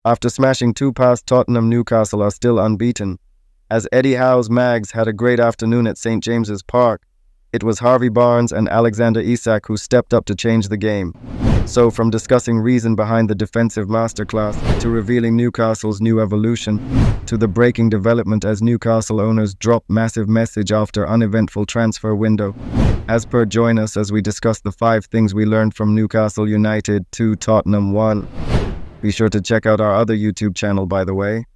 After smashing 2 past Tottenham, Newcastle are still unbeaten. As Eddie Howe's Mags had a great afternoon at St. James's Park, it was Harvey Barnes and Alexander Isak who stepped up to change the game. So from discussing reason behind the defensive masterclass, to revealing Newcastle's new evolution, to the breaking development as Newcastle owners drop massive message after uneventful transfer window. As per, join us as we discuss the 5 things we learned from Newcastle United 2 Tottenham 1. Be sure to check out our other YouTube channel, by the way.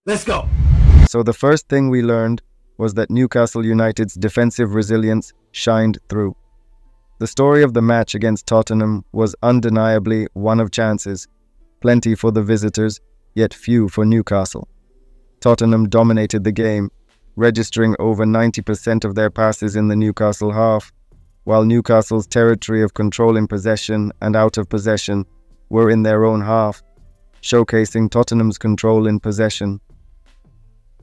Let's go! So the first thing we learned was that Newcastle United's defensive resilience shined through. The story of the match against Tottenham was undeniably one of chances. Plenty for the visitors, yet few for Newcastle. Tottenham dominated the game, registering over 90% of their passes in the Newcastle half, while Newcastle's territory of controlling possession and out of possession were in their own half, showcasing Tottenham's control in possession.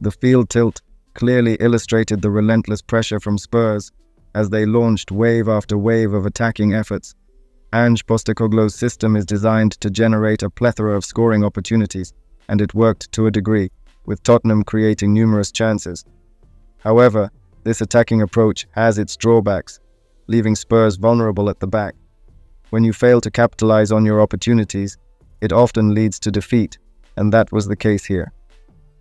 The field tilt clearly illustrated the relentless pressure from Spurs as they launched wave after wave of attacking efforts. Ange Postecoglou's system is designed to generate a plethora of scoring opportunities, and it worked to a degree, with Tottenham creating numerous chances. However, this attacking approach has its drawbacks, leaving Spurs vulnerable at the back. When you fail to capitalize on your opportunities, it often leads to defeat, and that was the case here.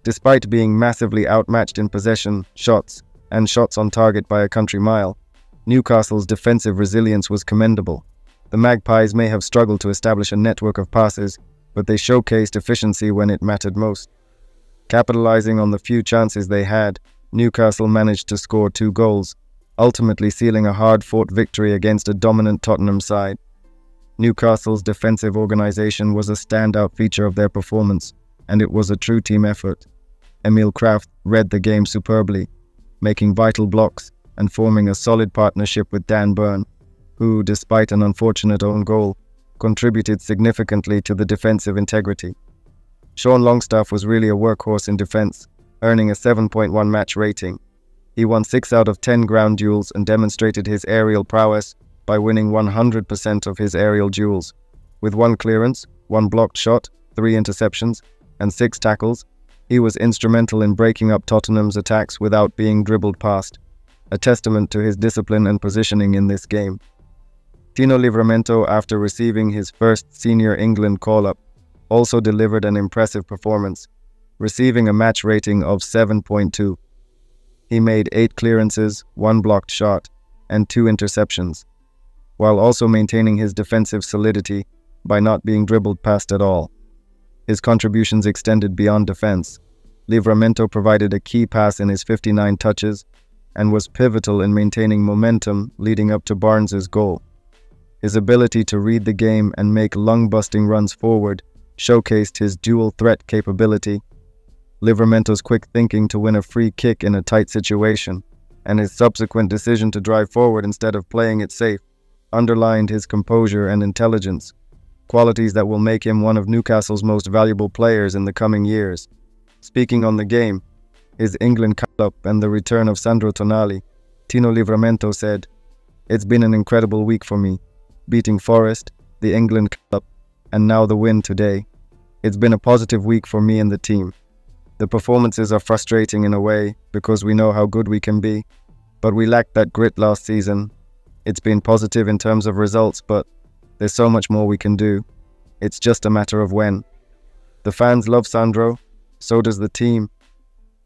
Despite being massively outmatched in possession, shots, and shots on target by a country mile, Newcastle's defensive resilience was commendable. The Magpies may have struggled to establish a network of passes, but they showcased efficiency when it mattered most. Capitalizing on the few chances they had, Newcastle managed to score 2 goals, ultimately sealing a hard-fought victory against a dominant Tottenham side. Newcastle's defensive organization was a standout feature of their performance, and it was a true team effort. Emil Kraft read the game superbly, making vital blocks and forming a solid partnership with Dan Burn, who, despite an unfortunate own goal, contributed significantly to the defensive integrity. Sean Longstaff was really a workhorse in defense, earning a 7.1 match rating. He won 6 out of 10 ground duels and demonstrated his aerial prowess by winning 100% of his aerial duels. With 1 clearance, 1 blocked shot, 3 interceptions, and 6 tackles, he was instrumental in breaking up Tottenham's attacks without being dribbled past, a testament to his discipline and positioning in this game. Tino Livramento, after receiving his first senior England call-up, also delivered an impressive performance, receiving a match rating of 7.2. He made 8 clearances, 1 blocked shot, and 2 interceptions, while also maintaining his defensive solidity by not being dribbled past at all. His contributions extended beyond defense. Livramento provided a key pass in his 59 touches and was pivotal in maintaining momentum leading up to Barnes's goal. His ability to read the game and make lung-busting runs forward showcased his dual threat capability. Livramento's quick thinking to win a free kick in a tight situation, and his subsequent decision to drive forward instead of playing it safe, underlined his composure and intelligence, qualities that will make him one of Newcastle's most valuable players in the coming years. Speaking on the game, his England call-up and the return of Sandro Tonali, Tino Livramento said, "It's been an incredible week for me, beating Forest, the England call-up, and now the win today. It's been a positive week for me and the team. The performances are frustrating in a way because we know how good we can be, but we lacked that grit last season. It's been positive in terms of results, but there's so much more we can do. It's just a matter of when. The fans love Sandro, so does the team,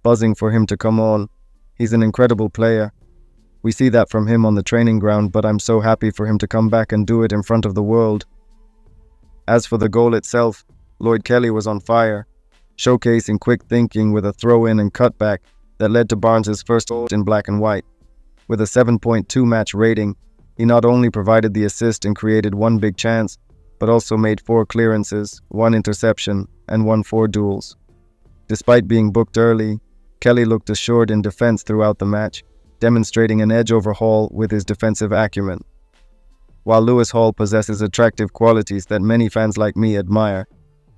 buzzing for him to come on. He's an incredible player. We see that from him on the training ground, but I'm so happy for him to come back and do it in front of the world." As for the goal itself, Lloyd Kelly was on fire, showcasing quick thinking with a throw-in and cutback that led to Barnes's first goal in black and white. With a 7.2 match rating, he not only provided the assist and created 1 big chance, but also made 4 clearances, 1 interception, and won 4 duels. Despite being booked early, Kelly looked assured in defense throughout the match, demonstrating an edge over Hall with his defensive acumen. While Lewis Hall possesses attractive qualities that many fans like me admire,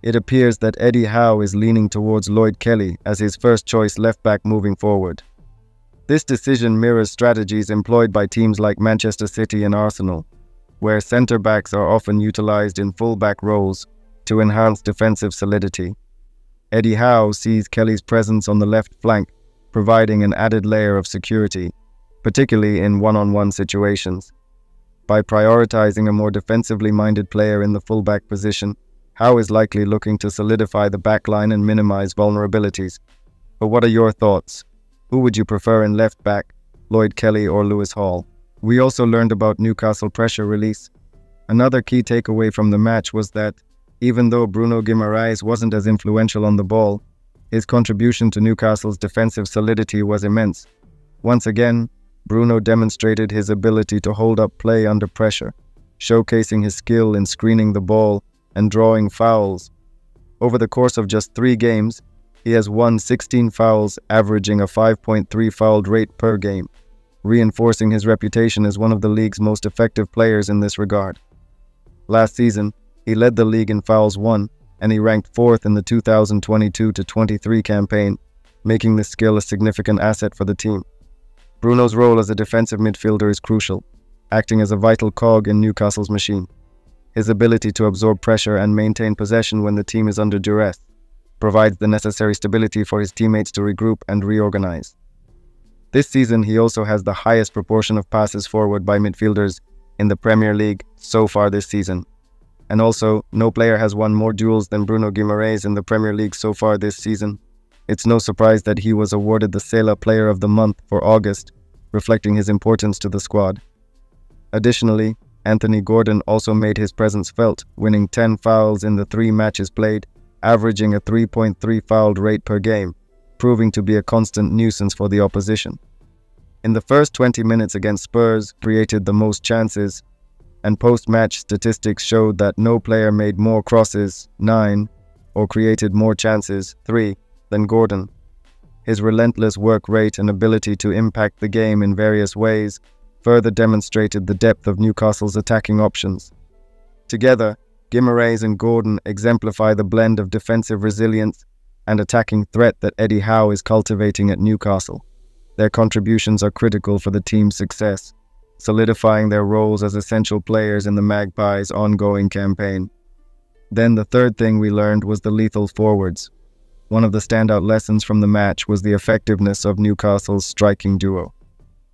it appears that Eddie Howe is leaning towards Lloyd Kelly as his first-choice left-back moving forward. This decision mirrors strategies employed by teams like Manchester City and Arsenal, where centre-backs are often utilized in full-back roles, to enhance defensive solidity. Eddie Howe sees Kelly's presence on the left flank, providing an added layer of security, particularly in one-on-one situations. By prioritizing a more defensively minded player in the fullback position, Howe is likely looking to solidify the backline and minimize vulnerabilities. But what are your thoughts? Who would you prefer in left back, Lloyd Kelly or Lewis Hall? We also learned about Newcastle pressure release. Another key takeaway from the match was that, even though Bruno Guimarães wasn't as influential on the ball, his contribution to Newcastle's defensive solidity was immense. Once again, Bruno demonstrated his ability to hold up play under pressure, showcasing his skill in screening the ball and drawing fouls. Over the course of just 3 games, he has won 16 fouls, averaging a 5.3 fouled rate per game, reinforcing his reputation as one of the league's most effective players in this regard. Last season, he led the league in fouls won, and he ranked 4th in the 2022-23 campaign, making this skill a significant asset for the team. Bruno's role as a defensive midfielder is crucial, acting as a vital cog in Newcastle's machine. His ability to absorb pressure and maintain possession when the team is under duress provides the necessary stability for his teammates to regroup and reorganize. This season, he also has the highest proportion of passes forward by midfielders in the Premier League so far this season. And also, no player has won more duels than Bruno Guimarães in the Premier League so far this season. It's no surprise that he was awarded the Sailor Player of the Month for August, reflecting his importance to the squad. Additionally, Anthony Gordon also made his presence felt, winning 10 fouls in the 3 matches played, averaging a 3.3 fouled rate per game, proving to be a constant nuisance for the opposition. In the first 20 minutes against Spurs, created the most chances, and post-match statistics showed that no player made more crosses, 9, or created more chances, 3, than Gordon. His relentless work rate and ability to impact the game in various ways further demonstrated the depth of Newcastle's attacking options. Together, Guimarães and Gordon exemplify the blend of defensive resilience and attacking threat that Eddie Howe is cultivating at Newcastle. Their contributions are critical for the team's success, solidifying their roles as essential players in the Magpies' ongoing campaign. Then the third thing we learned was the lethal forwards. One of the standout lessons from the match was the effectiveness of Newcastle's striking duo.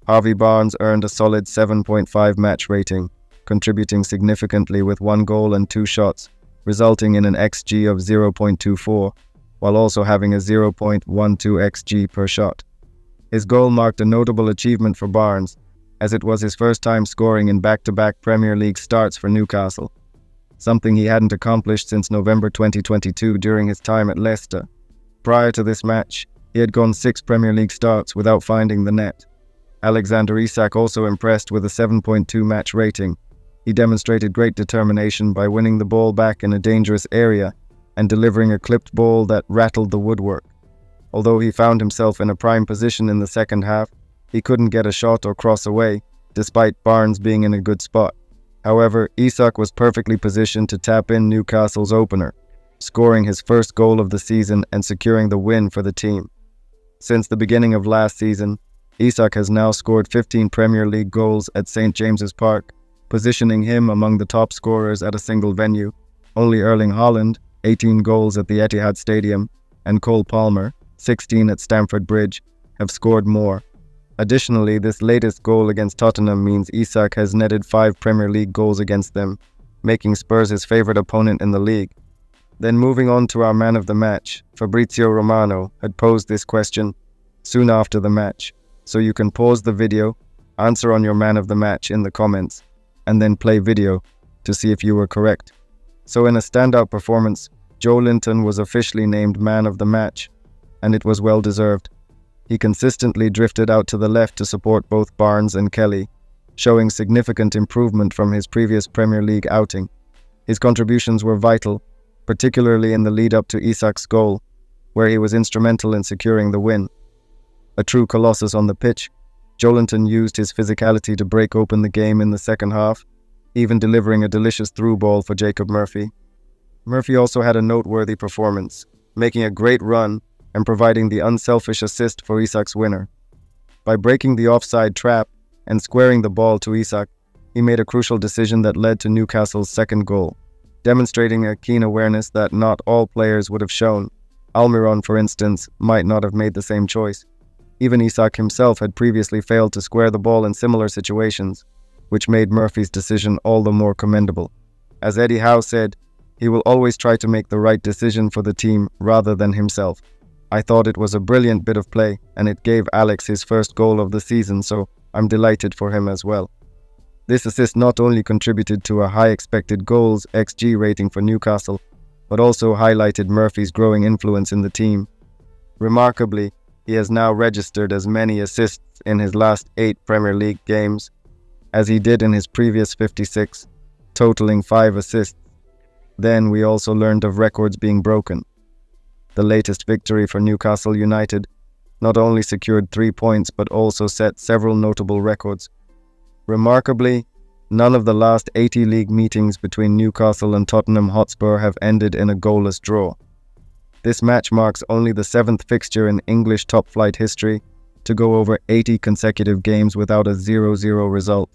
Harvey Barnes earned a solid 7.5 match rating, contributing significantly with 1 goal and 2 shots, resulting in an XG of 0.24, while also having a 0.12 XG per shot. His goal marked a notable achievement for Barnes, as it was his first time scoring in back-to-back Premier League starts for Newcastle, something he hadn't accomplished since November 2022 during his time at Leicester. Prior to this match, he had gone 6 Premier League starts without finding the net. Alexander Isak also impressed with a 7.2 match rating. He demonstrated great determination by winning the ball back in a dangerous area and delivering a clipped ball that rattled the woodwork. Although he found himself in a prime position in the second half, he couldn't get a shot or cross away, despite Barnes being in a good spot. However, Isak was perfectly positioned to tap in Newcastle's opener, scoring his first goal of the season and securing the win for the team. Since the beginning of last season, Isak has now scored 15 Premier League goals at St James's Park, positioning him among the top scorers at a single venue. Only Erling Haaland, 18 goals at the Etihad Stadium, and Cole Palmer, 16 at Stamford Bridge, have scored more. Additionally, this latest goal against Tottenham means Isak has netted 5 Premier League goals against them, making Spurs his favourite opponent in the league. Then moving on to our man of the match, Fabrizio Romano had posed this question soon after the match, so you can pause the video, answer on your man of the match in the comments, and then play video to see if you were correct. So in a standout performance, Joelinton was officially named man of the match, and it was well deserved. He consistently drifted out to the left to support both Barnes and Kelly, showing significant improvement from his previous Premier League outing. His contributions were vital, particularly in the lead-up to Isak's goal, where he was instrumental in securing the win. A true colossus on the pitch, Joelinton used his physicality to break open the game in the second half, even delivering a delicious through ball for Jacob Murphy. Murphy also had a noteworthy performance, making a great run and providing the unselfish assist for Isak's winner. By breaking the offside trap and squaring the ball to Isak, he made a crucial decision that led to Newcastle's second goal. demonstrating a keen awareness that not all players would have shown. Almiron, for instance, might not have made the same choice. Even Isak himself had previously failed to square the ball in similar situations, which made Murphy's decision all the more commendable. As Eddie Howe said, he will always try to make the right decision for the team rather than himself. I thought it was a brilliant bit of play, and it gave Alex his first goal of the season, so I'm delighted for him as well. This assist not only contributed to a high expected goals XG rating for Newcastle, but also highlighted Murphy's growing influence in the team. Remarkably, he has now registered as many assists in his last 8 Premier League games as he did in his previous 56, totaling 5 assists. Then we also learned of records being broken. The latest victory for Newcastle United not only secured 3 points but also set several notable records. Remarkably, none of the last 80 league meetings between Newcastle and Tottenham Hotspur have ended in a goalless draw. This match marks only the 7th fixture in English top-flight history to go over 80 consecutive games without a 0-0 result.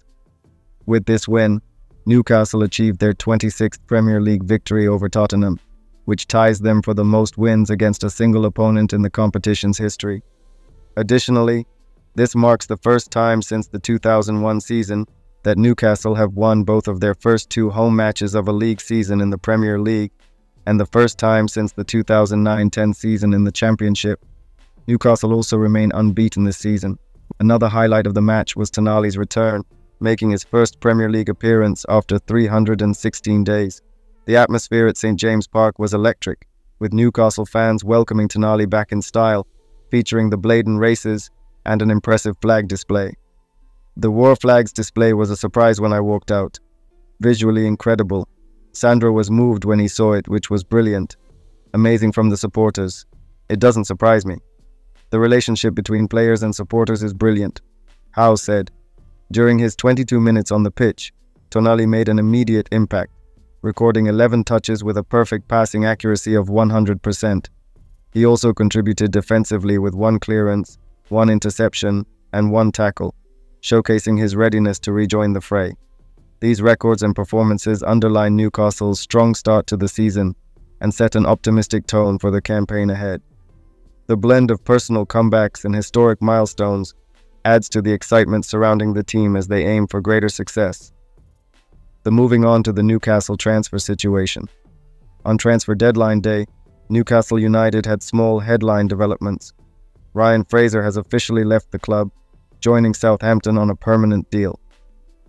With this win, Newcastle achieved their 26th Premier League victory over Tottenham, which ties them for the most wins against a single opponent in the competition's history. Additionally, this marks the first time since the 2001 season that Newcastle have won both of their first 2 home matches of a league season in the Premier League, and the first time since the 2009-10 season in the Championship. Newcastle also remain unbeaten this season. Another highlight of the match was Tonali's return, making his first Premier League appearance after 316 days. The atmosphere at St James Park was electric, with Newcastle fans welcoming Tonali back in style, featuring the Bladen races and an impressive flag display. The War Flags display was a surprise when I walked out. Visually incredible. Sandro was moved when he saw it, which was brilliant. Amazing from the supporters. It doesn't surprise me. The relationship between players and supporters is brilliant. Howe said, during his 22 minutes on the pitch, Tonali made an immediate impact, recording 11 touches with a perfect passing accuracy of 100%. He also contributed defensively with 1 clearance, 1 interception, and 1 tackle, showcasing his readiness to rejoin the fray. These records and performances underline Newcastle's strong start to the season and set an optimistic tone for the campaign ahead. The blend of personal comebacks and historic milestones adds to the excitement surrounding the team as they aim for greater success. Moving on to the Newcastle transfer situation. On transfer deadline day, Newcastle United had small headline developments. Ryan Fraser has officially left the club, joining Southampton on a permanent deal.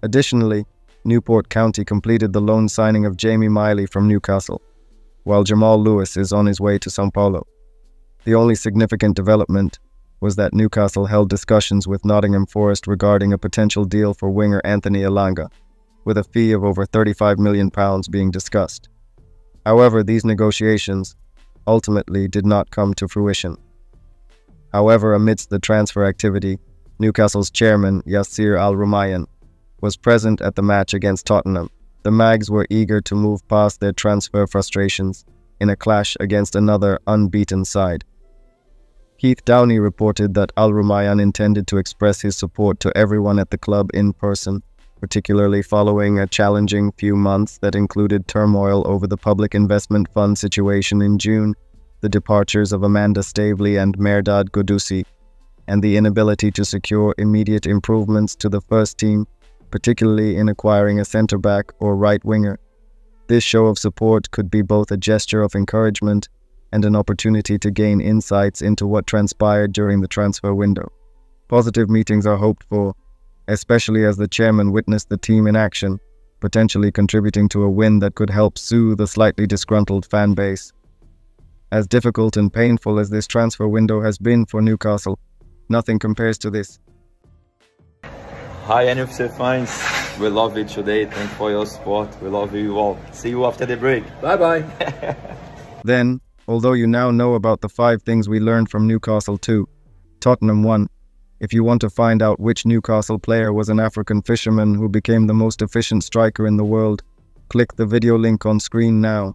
Additionally, Newport County completed the loan signing of Jamie Miley from Newcastle, while Jamaal Lewis is on his way to São Paulo. The only significant development was that Newcastle held discussions with Nottingham Forest regarding a potential deal for winger Anthony Elanga, with a fee of over £35 million being discussed. However, these negotiations ultimately did not come to fruition. However, amidst the transfer activity, Newcastle's chairman, Yasir Al-Rumayyan, was present at the match against Tottenham. The Mags were eager to move past their transfer frustrations in a clash against another unbeaten side. Keith Downey reported that Al-Rumayyan intended to express his support to everyone at the club in person, particularly following a challenging few months that included turmoil over the public investment fund situation in June, the departures of Amanda Staveley and Mehrdad Goudussi, and the inability to secure immediate improvements to the first team, particularly in acquiring a centre-back or right-winger. This show of support could be both a gesture of encouragement and an opportunity to gain insights into what transpired during the transfer window. Positive meetings are hoped for, especially as the chairman witnessed the team in action, potentially contributing to a win that could help soothe a slightly disgruntled fan base. As difficult and painful as this transfer window has been for Newcastle, nothing compares to this. Hi NUFC fans, we love you today, thanks for your support, we love you all. See you after the break. Bye bye. Then, although you now know about the 5 things we learned from Newcastle 2, Tottenham 1, if you want to find out which Newcastle player was an African fisherman who became the most efficient striker in the world, click the video link on screen now.